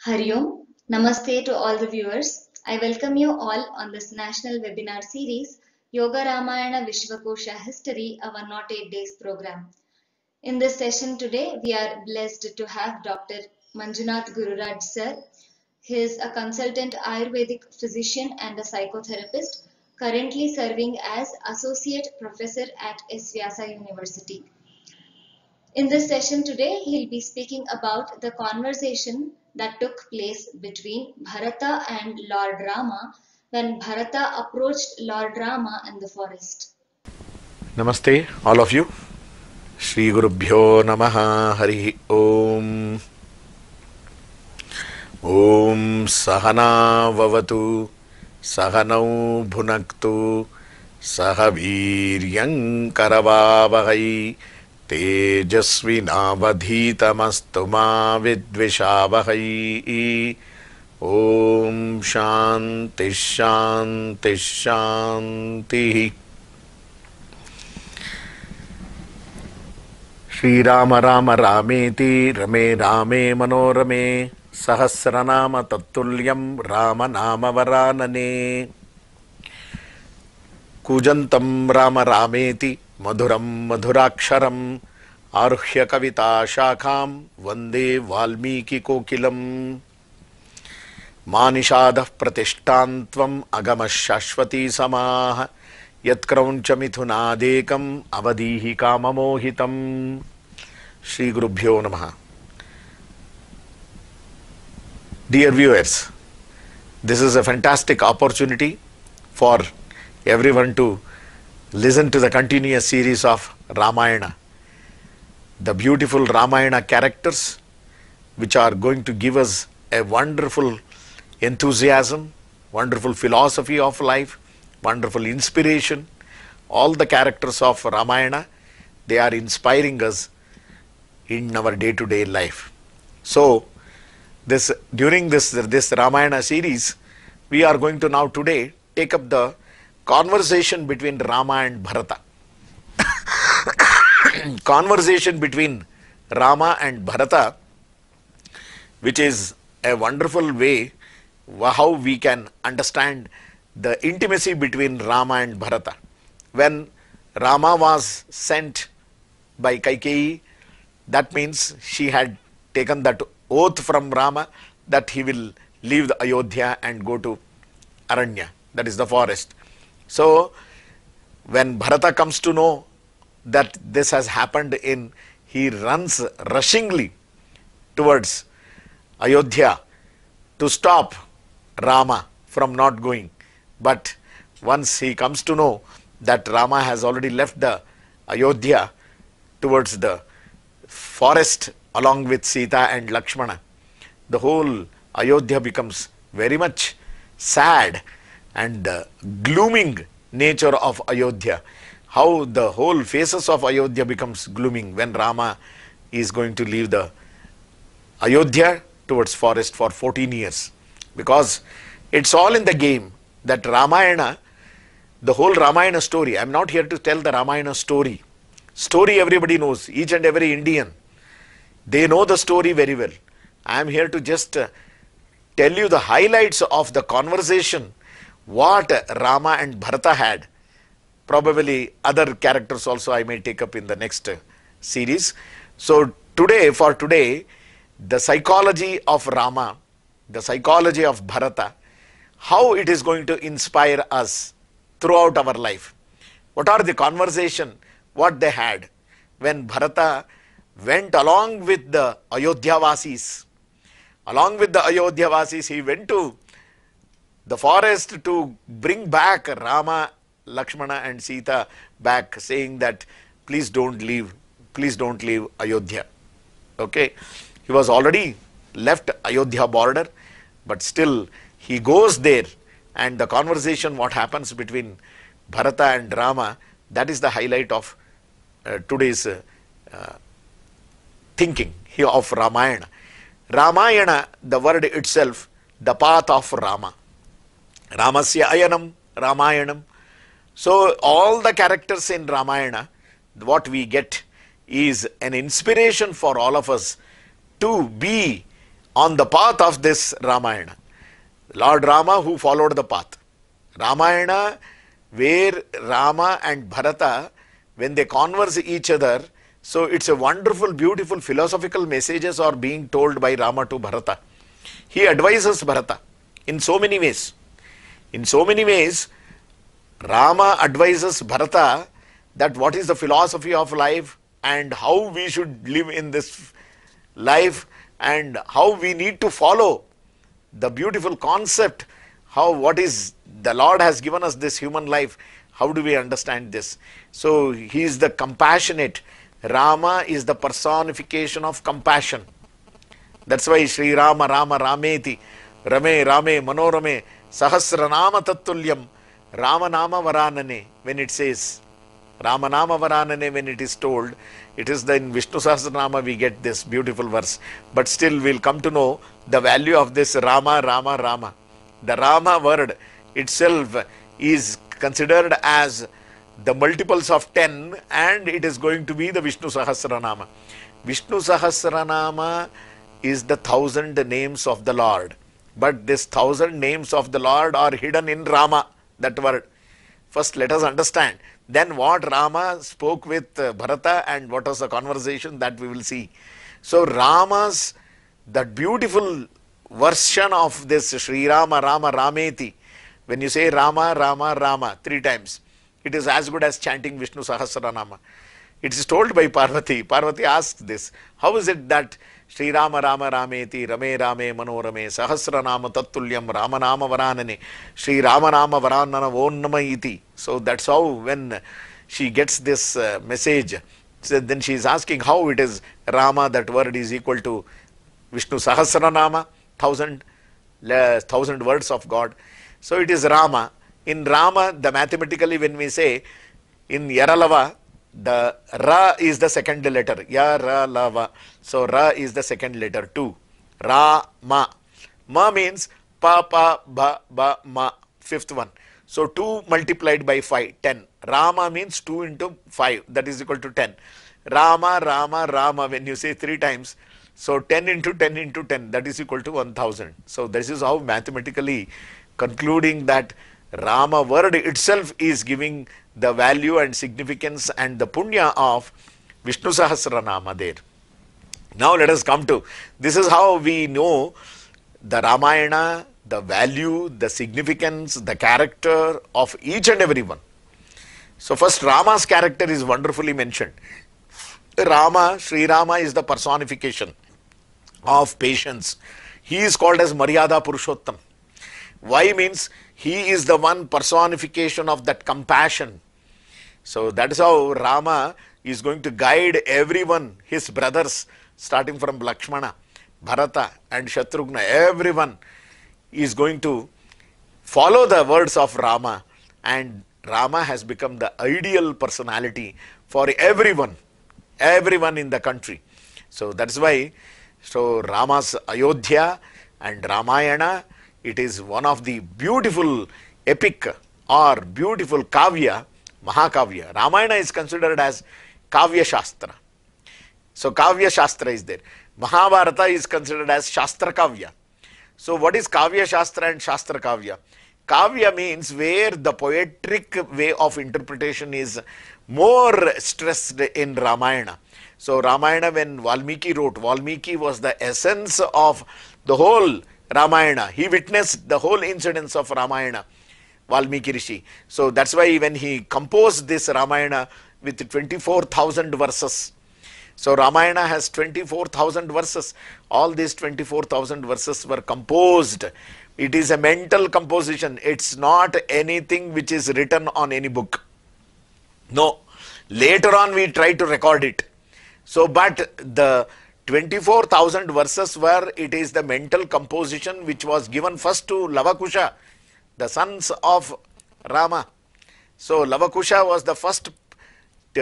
Hari Om. Namaste to all the viewers. I welcome you all on this national webinar series, Yoga Ramayana Vishwakosha History, our Not 8 Days program. In this session today, we are blessed to have Dr. Manjunath Gururaj sir. He is a consultant Ayurvedic physician and a psychotherapist, currently serving as Associate Professor at S. Vyasa University. In this session today, he'll be speaking about the conversation that took place between Bharata and Lord Rama when Bharata approached Lord Rama in the forest. Namaste, all of you. Shri Gurubhyo Namaha Hari Om. Om Sahana Vavatu Sahanau Bhunaktu Sahaviryam Karavavahai Tejasvinavadhitamastu ma vidvishavahai. Om Shanti Shanti Shanti. Shri Rama Rama Rameti Rame Rame Manorame Sahasranama Tattulyam Rama Nama Varanane Kujantam Rama Rameti Madhuram Madhuraksharam Aruhya Kavita Shakham Vande Valmiki Kokilam Manishadah Pratishthantvam Agamas Shashwati Samah Yatkrauncha Mithunadekam Avadihi Kamamohitam. Shri Gurubhyo Namaha. Dear viewers, this is a fantastic opportunity for everyone to listen to the continuous series of Ramayana. The beautiful Ramayana characters which are going to give us a wonderful enthusiasm, wonderful philosophy of life, wonderful inspiration. All the characters of Ramayana, they are inspiring us in our day-to-day life. So, during this Ramayana series, we are going to now today take up the conversation between Rama and Bharata. Conversation between Rama and Bharata, which is a wonderful way how we can understand the intimacy between Rama and Bharata. When Rama was sent by Kaikeyi, that means she had taken that oath from Rama that he will leave the Ayodhya and go to Aranya, that is the forest. So, when Bharata comes to know that this has happened he runs rushingly towards Ayodhya to stop Rama from not going. But once he comes to know that Rama has already left the Ayodhya towards the forest along with Sita and Lakshmana, the whole Ayodhya becomes very much sad, and the glooming nature of Ayodhya, how the whole faces of Ayodhya becomes glooming when Rama is going to leave the Ayodhya towards forest for 14 years. Because it's all in the game that Ramayana, the whole Ramayana story, I am not here to tell the Ramayana story. Story everybody knows, each and every Indian, they know the story very well. I am here to just tell you the highlights of the conversation what Rama and Bharata had. Probably other characters also I may take up in the next series. So for today, the psychology of Rama, the psychology of Bharata, how it is going to inspire us throughout our life. What are the conversation, what they had when Bharata went along with the Ayodhyavasis. Along with the Ayodhyavasis, he went to the forest to bring back Rama, Lakshmana and Sita back, saying that please don't leave Ayodhya. Okay, he was already left Ayodhya border, but still he goes there, and the conversation what happens between Bharata and Rama, that is the highlight of today's thinking here of Ramayana. Ramayana, the word itself, the path of Rama. Ramasya ayanam, Ramayanam. So all the characters in Ramayana, what we get is an inspiration for all of us to be on the path of this Ramayana. Lord Rama who followed the path. Ramayana, where Rama and Bharata, when they converse each other, so it's a wonderful, beautiful philosophical messages are being told by Rama to Bharata. He advises Bharata in so many ways. In so many ways, Rama advises Bharata that what is the philosophy of life and how we should live in this life and how we need to follow the beautiful concept, how what is the Lord has given us this human life, how do we understand this? So he is the compassionate. Rama is the personification of compassion. That's why Sri Rama Rama Rameti Rame Rame Manorame Sahasranama Tattulyam Rama Nama Varanane, when it says Rama Nama Varanane, when it is told, it is in Vishnu Sahasranama we get this beautiful verse. But still we'll come to know the value of this Rama Rama Rama. The Rama word itself is considered as the multiples of 10 and it is going to be the Vishnu Sahasranama. Vishnu Sahasranama is the 1,000 names of the Lord. But this 1,000 names of the Lord are hidden in Rama, that word. First let us understand. Then what Rama spoke with Bharata and what was the conversation, that we will see. So Rama's, that beautiful version of this Sri Rama Rama Rameti, when you say Rama Rama Rama 3 times, it is as good as chanting Vishnu Sahasranama. It is told by Parvati. Parvati asks this, how is it that Sri Rama Rama Rameti Rame Rame Manorame Sahasranama Tattulyam Rama Nama Varanane Sri Rama Nama Varanana Om Nama Iti. So that's how when she gets this message, so then she is asking how it is Rama, that word is equal to Vishnu Sahasranama, 1,000 words of God. So it is Rama. In Rama, the mathematically when we say in Yaralava, the Ra is the second letter, Yaralava. So Ra is the second letter, 2. Ra, Ma. Ma means Pa, Pa, Ba, Ba, Ma, 5th one. So 2 multiplied by 5, 10. Rama means 2 into 5, that is equal to 10. Rama, Rama, Rama, when you say 3 times, so 10 into 10 into 10, that is equal to 1,000. So this is how mathematically concluding that Rama word itself is giving the value and significance and the punya of Vishnu Sahasranama there. Now let us come to, this is how we know the Ramayana, the value, the significance, the character of each and every one. So first Rama's character is wonderfully mentioned. Rama, Sri Rama is the personification of patience. He is called as Maryada Purushottam. Why? Means he is the one personification of that compassion. So that is how Rama is going to guide everyone, his brothers, starting from Lakshmana, Bharata and Shatrughna. Everyone is going to follow the words of Rama, and Rama has become the ideal personality for everyone in the country. So that is why, so Rama's Ayodhya and Ramayana, it is one of the beautiful epic or beautiful kavya, Mahakavya. Ramayana is considered as Kavya Shastra. So Kavya Shastra is there. Mahabharata is considered as Shastra Kavya. So what is Kavya Shastra and Shastra Kavya? Kavya means where the poetic way of interpretation is more stressed in Ramayana. So Ramayana, when Valmiki wrote, Valmiki was the essence of the whole Ramayana. He witnessed the whole incidents of Ramayana, Valmiki Rishi. So that's why when he composed this Ramayana with 24,000 verses. So Ramayana has 24,000 verses. All these 24,000 verses were composed. It is a mental composition. It's not anything which is written on any book. No. Later on we try to record it. So but the 24,000 verses were, it is the mental composition which was given first to Lavakusha, the sons of Rama. So Lavakusha was the first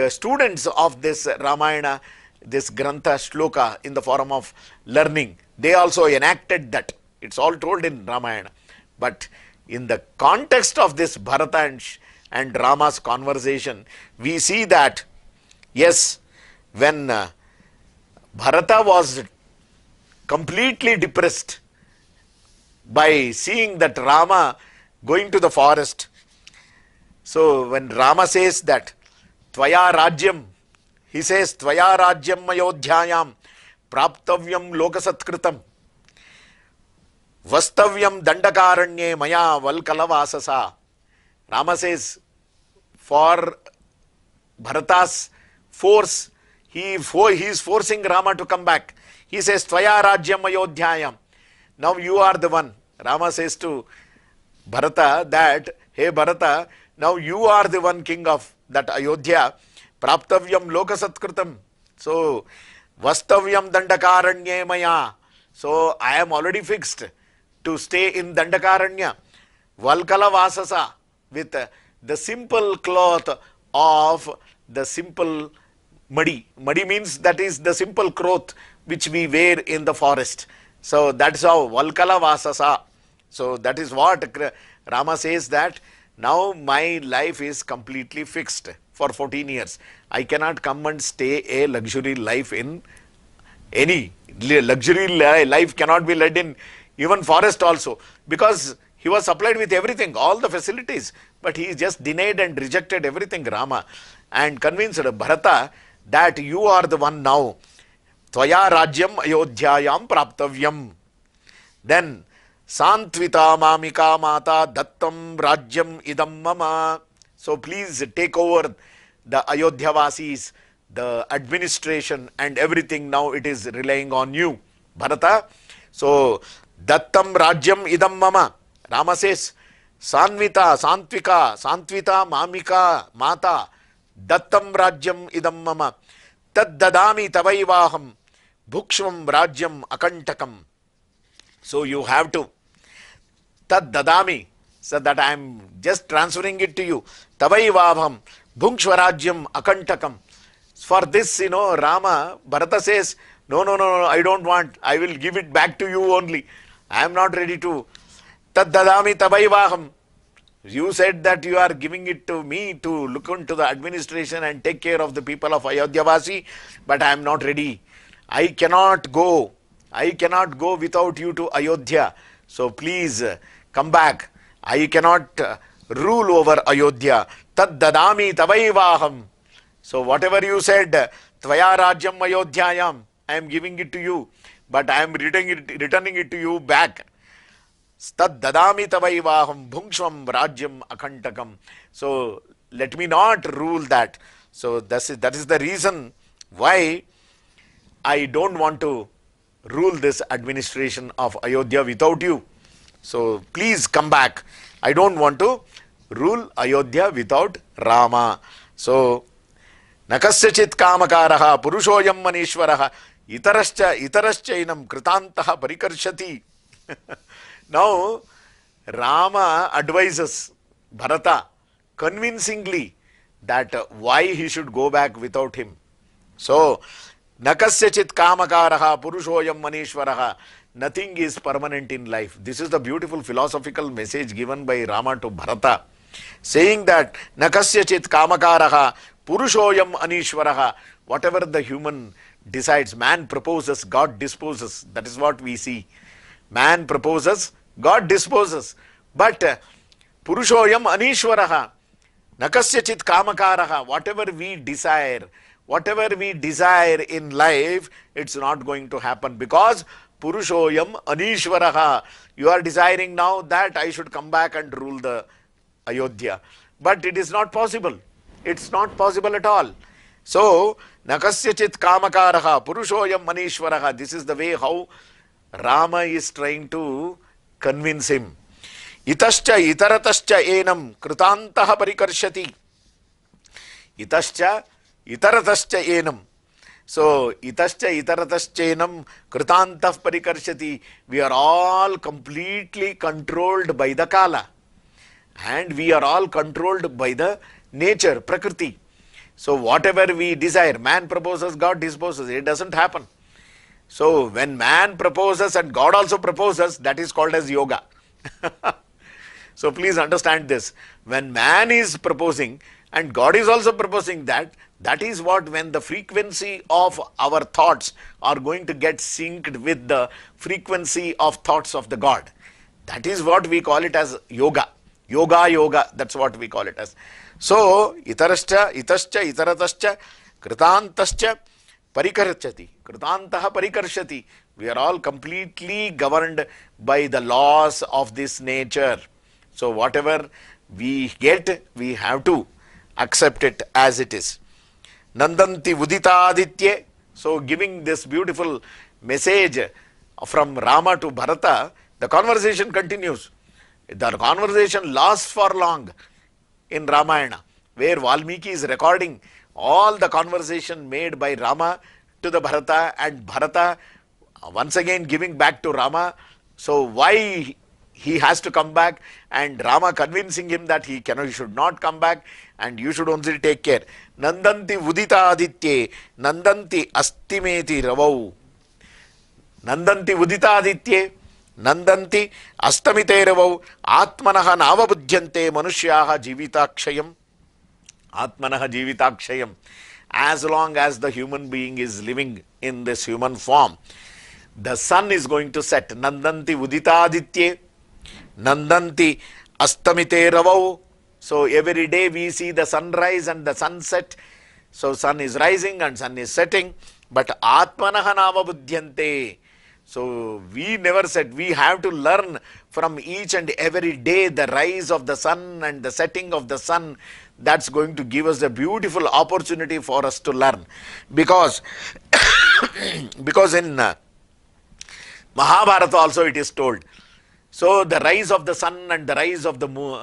students of this Ramayana, this Grantha Shloka in the form of learning. They also enacted that. It's all told in Ramayana. But in the context of this Bharata and Rama's conversation, we see that, yes, when Bharata was completely depressed by seeing that Rama going to the forest. So when Rama says that Tvaya Rajyam, he says Tvaya Rajyam Ayodhyayam Praptavyam Lokasatkritam Vastavyam Dandakaranye Maya Valkalavasasa. Rama says, for Bharata's force, he is forcing Rama to come back. He says, Tvaya Rajyam Ayodhyayam. Now you are the one. Rama says to Bharata that, hey Bharata, now you are the one king of that Ayodhya. Praptavyam Lokasatkritam. So, Vastavyam Dandakaranye Maya. So, I am already fixed to stay in Dandakaranya. Valkala Vasasa, with the simple cloth of the simple madi. Madi means that is the simple cloth which we wear in the forest. So that's how Valkala Vasasa. So that is what Rama says, that now my life is completely fixed for 14 years. I cannot come and stay a luxury life in any luxury life cannot be led in even forest also, because he was supplied with everything, all the facilities, but he just denied and rejected everything, Rama, and convinced Bharata that you are the one now. Tvaya Rajyam Ayodhyayam Praptavyam. Then Santvita Mamika Mata Dattam Rajyam Idam Mama. So please take over the Ayodhyavasis, the administration and everything. Now it is relying on you, Bharata. So Dattam Rajyam Idam Mama. Rama says, Santvita Mamika Mata Dattam Rajyam Idam Mama Tad Dadami Tavaivaham Bhukshvam Rajyam Akantakam. So you have to Tad Dadami, so that I am just transferring it to you. Tavaivaham Bhukshvarajyam Akantakam. For this, Rama, Bharata says, no, I don't want. I will give it back to you only. I am not ready to. Tad Dadami Tavaivaham. You said that you are giving it to me to look into the administration and take care of the people of Ayodhyavasi, but I am not ready. I cannot go. I cannot go without you to Ayodhya. So please come back. I cannot rule over Ayodhya. Tad Dadami Tavaivaham. So whatever you said, Tvaya Rajyam Ayodhyayam, I am giving it to you, but I am returning it to you back. Tad Dadami Tavaivaham Bhukshvam Rajyam Akantakam. So let me not rule that. So that is the reason why I don't want to rule this administration of Ayodhya without you. So please come back. I don't want to rule Ayodhya without Rama. So Nakasyachit Kamakaraha Purushoyam Manishwaraha Itaraschainam Kritantaha Parikarshati. Now Rama advises Bharata convincingly that why he should go back without him. So Nakasyachit Kamakaraha Purushoyam Manishwaraha. Nothing is permanent in life. This is the beautiful philosophical message given by Rama to Bharata, saying that Nakasyachit Kamakaraha Purushoyam Anishwaraha. Whatever the human decides, man proposes, God disposes. That is what we see. Man proposes, God disposes. But Purushoyam Anishwaraha, Nakasyachit Kamakaraha. Whatever we desire in life, it's not going to happen, because Purushoyam Anishwaraha. You are desiring now that I should come back and rule the Ayodhya. But it is not possible. It's not possible at all. So, Nakasyachit Kamakaraha Purushoyam Anishwaraha. This is the way how Rama is trying to convince him. Itascha itaratascha enam kritantaha parikarshati. Itascha itaratascha enam. So, itascha itaratascha enam kritantah parikarshati. We are all completely controlled by the Kala. And we are all controlled by the nature, Prakriti. So, whatever we desire, man proposes, God disposes. It doesn't happen. So, when man proposes and God also proposes, that is called as yoga. So, please understand this. When man is proposing and God is also proposing, that That is what, when the frequency of our thoughts are going to get synced with the frequency of thoughts of the God. That is what we call it as yoga. Yoga, that's what we call it as. So, itarascha, itascha, itaratascha, kritantascha, parikarchati. Kritantaha parikarshati. We are all completely governed by the laws of this nature. So, whatever we get, we have to accept it as it is. Nandanti Udita Aditye. So, giving this beautiful message from Rama to Bharata, the conversation continues. The conversation lasts for long in Ramayana, where Valmiki is recording all the conversation made by Rama to the Bharata, and Bharata once again giving back to Rama. So, why he has to come back, and Rama convincing him that he should not come back, and you should only take care. Nandanti Udita Aditye, Nandanti Astimeti Ravau. Nandanti Udita Aditye, Nandanti Astamite Ravau, Atmanaha Navabudhyante Manushyaha Jivitakshayam. Atmanaha Jivitakshayam. As long as the human being is living in this human form, the sun is going to set. Nandanti Udita Aditye, Nandanti Astamite Ravau. So, every day we see the sunrise and the sunset. So, sun is rising and sun is setting. But Atmanaha Navabudhyante. So, we never said, we have to learn from each and every day the rise of the sun and the setting of the sun. That's going to give us a beautiful opportunity for us to learn. Because in Mahabharata also it is told. So, the rise of the sun and the rise of the moon,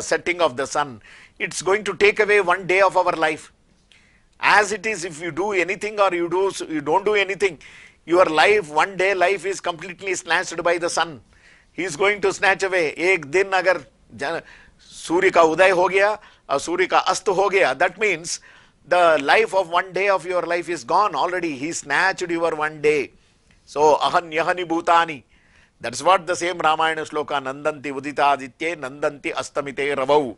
setting of the sun, it's going to take away one day of our life. As it is, if you do anything or you don't do anything, your life, one day life is completely snatched by the sun. He is going to snatch away. Ek din agar Surya ka uday ho gaya, or Surya ka ast ho gaya, that means the life of one day of your life is gone already. He snatched your one day. So, ahanyahani bhutani. That's what the same Ramayana shloka, Nandanti Udita Aditye, Nandanti Astamite Ravau.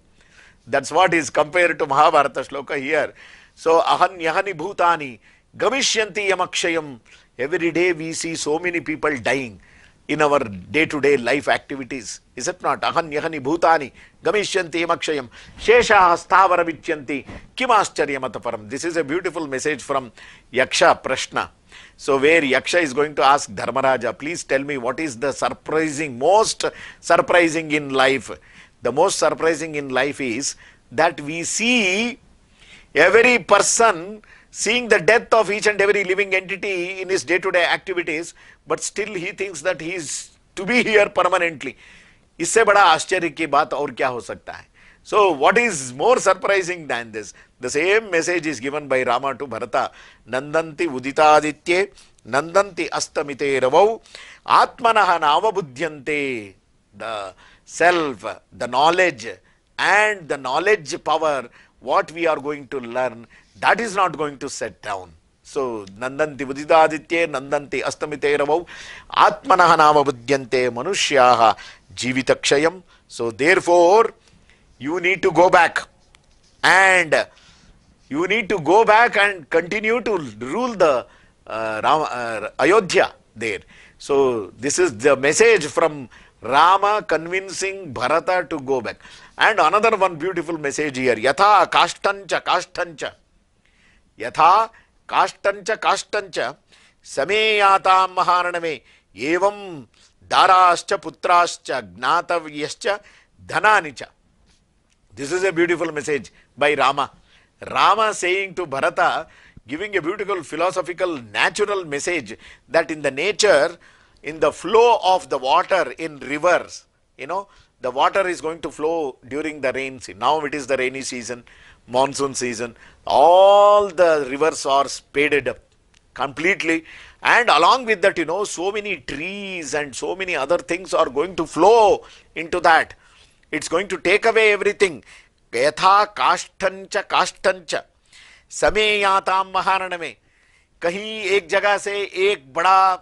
That's what is compared to Mahabharata shloka here. So, ahanyahani bhutani, gamishyanti yamakshayam. Every day we see so many people dying in our day-to-day life activities. Is it not? Ahanyahani bhutani, gamishyanti yamakshayam, shesha stavara vichyanti, kimascharyamatparam. This is a beautiful message from Yaksha Prashna. So, where Yaksha is going to ask Dharmaraja, please tell me what is the most surprising in life. The most surprising in life is that we see every person seeing the death of each and every living entity in his day-to-day activities, but still he thinks that he is to be here permanently. इससे बड़ा आश्चर्य की बात और क्या हो सकता है? So, what is more surprising than this? The same message is given by Rama to Bharata. Nandanti Udita Aditye, Nandanti Astamite Ravau, Atmanaha Navabudhyante. The self, the knowledge and the knowledge power, what we are going to learn, that is not going to set down. So, Nandanti Udita Aditye, Nandanti Astamite Ravau, Atmanaha Navabudhyante Manushyaha Jivitakshayam. So, therefore, you need to go back and continue to rule the Ayodhya there. So, this is the message from Rama convincing Bharata to go back. And another one beautiful message here. Yatha kashtancha kashtancha. Yatha kashtancha kashtancha. Sameyatam maharaname. Evam darascha putrascha gnatavyascha dhananicha. This is a beautiful message by Rama. Rama saying to Bharata, giving a beautiful philosophical natural message that in the nature, in the flow of the water in rivers, the water is going to flow during the rain season. Now it is the rainy season, monsoon season. All the rivers are spaded up completely, and along with that, so many trees and so many other things are going to flow into that. It's going to take away everything. Yatha kashtancha kashtancha. Sameyatam maharaname. Kahin ek jagah se ek bada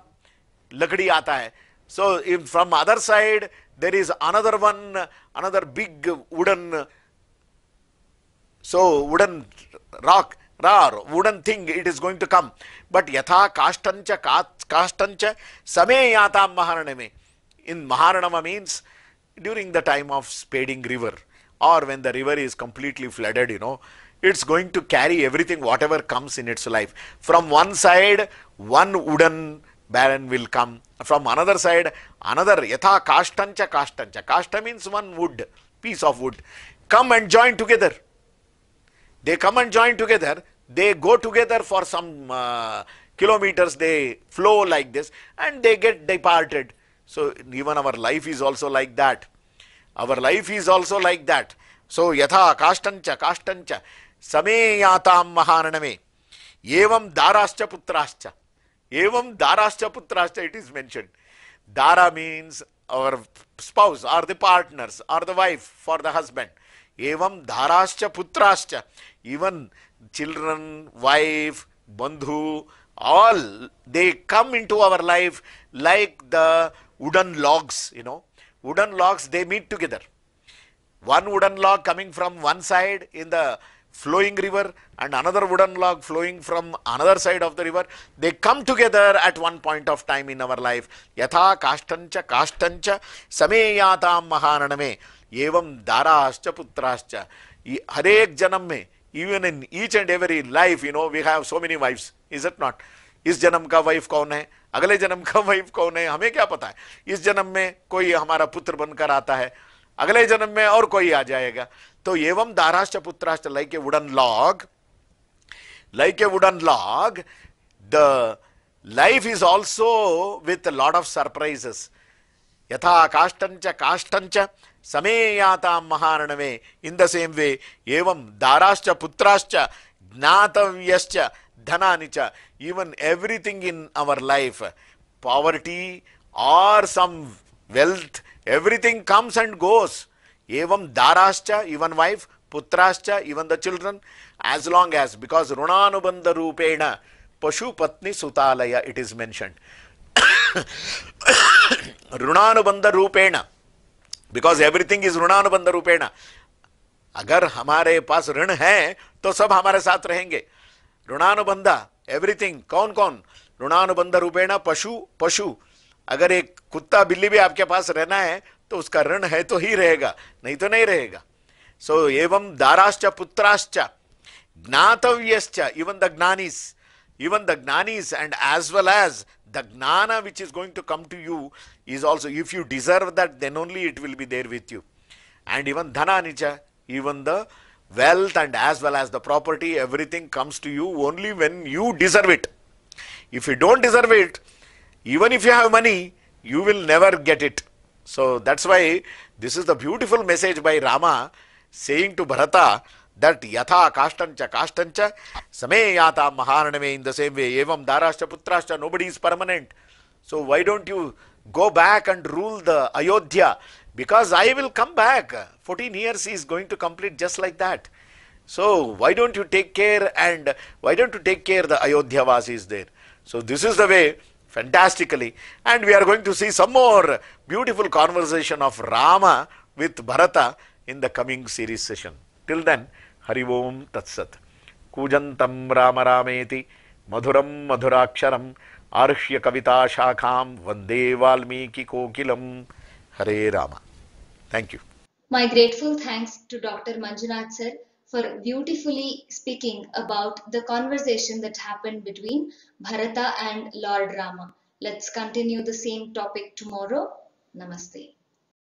lakdi aata hai. So, if from other side, there is another one, another big wooden rock or wooden thing, it is going to come. But yatha kashtancha kashtancha sameyatam maharaname. In Maharanama means during the time of spading river, or when the river is completely flooded, it's going to carry everything, whatever comes in its life. From one side, one wooden barren will come. From another side, another. Yatha kashtancha kashtancha. Kashta means one wood, piece of wood. Come and join together. They come and join together. They go together for some kilometers. They flow like this and they get departed. So even our life is also like that. Our life is also like that. So yatha kashtancha kashtancha sameyatam mahananame evam darascha putrascha. Evam darascha putrascha, it is mentioned. Dara means our spouse or the partners or the wife for the husband. Evam darascha putrascha. Even children, wife, bandhu, all they come into our life like the wooden logs, Wooden logs, they meet together. One wooden log coming from one side in the flowing river and another wooden log flowing from another side of the river. They come together at one point of time in our life. Yatha kashtancha sameyatam maharaname evam darascha putrascha. Harek janam mein, even in each and every life, we have so many wives. Is it not? इस जन्म का wife कौन है, अगले जन्म का wife कौन है, हमें क्या पता है. इस जन्म में कोई हमारा पुत्र बनकर आता है, अगले जन्म में और कोई आ जाएगा. तो एवं दाराश्च पुत्राश्च, like a wooden log, the life is also with a lot of surprises. Yatha kashtancha sameyatam maharaname. In the same way, evam darascha putrascha gnatavyascha dhananicha. Even everything in our life, poverty or some wealth, everything comes and goes. Evam darascha, even wife, putrascha, even the children, as long as, because runanubandha rupena pashu patni sutalaya, it is mentioned. Runanubandha rupena, because everything is runanubandha rupena. अगर हमारे पास ऋण है तो सब हमारे साथ रहेंगे. ऋणानुबंधा, everything. कौन कौन? ऋणानुबंध रूपेण पशु. अगर एक कुत्ता बिल्ली भी आपके पास रहना है तो उसका ऋण है तो ही रहेगा, नहीं तो नहीं रहेगा. सो एवं दाराश्च पुत्राश्च ज्ञातव्यश्च, even the gnanis, and as well as the gnana which is going to come to you is also, if you deserve that, then only it will be there with you. And even dhananicha, even the wealth and as well as the property, everything comes to you only when you deserve it. If you don't deserve it, even if you have money, you will never get it. So that's why this is the beautiful message by Rama saying to Bharata that yatha kashtancha sameyata maharaname. In the same way, evam darashcha putrashcha, nobody is permanent. So why don't you go back and rule the Ayodhya? Because I will come back. 14 years is going to complete just like that. So why don't you take care, and why don't you take care the Ayodhya Vasis there? So this is the way, fantastically. And we are going to see some more beautiful conversation of Rama with Bharata in the coming series session. Till then, Hari Om Tat Sat. Kujantam Rama Rameti Madhuram Madhuraksharam Arshya Kavita Shakham Vande Valmiki Kokilam. Hare Rama. Thank you. My grateful thanks to Dr. Manjunath sir for beautifully speaking about the conversation that happened between Bharata and Lord Rama. Let's continue the same topic tomorrow. Namaste.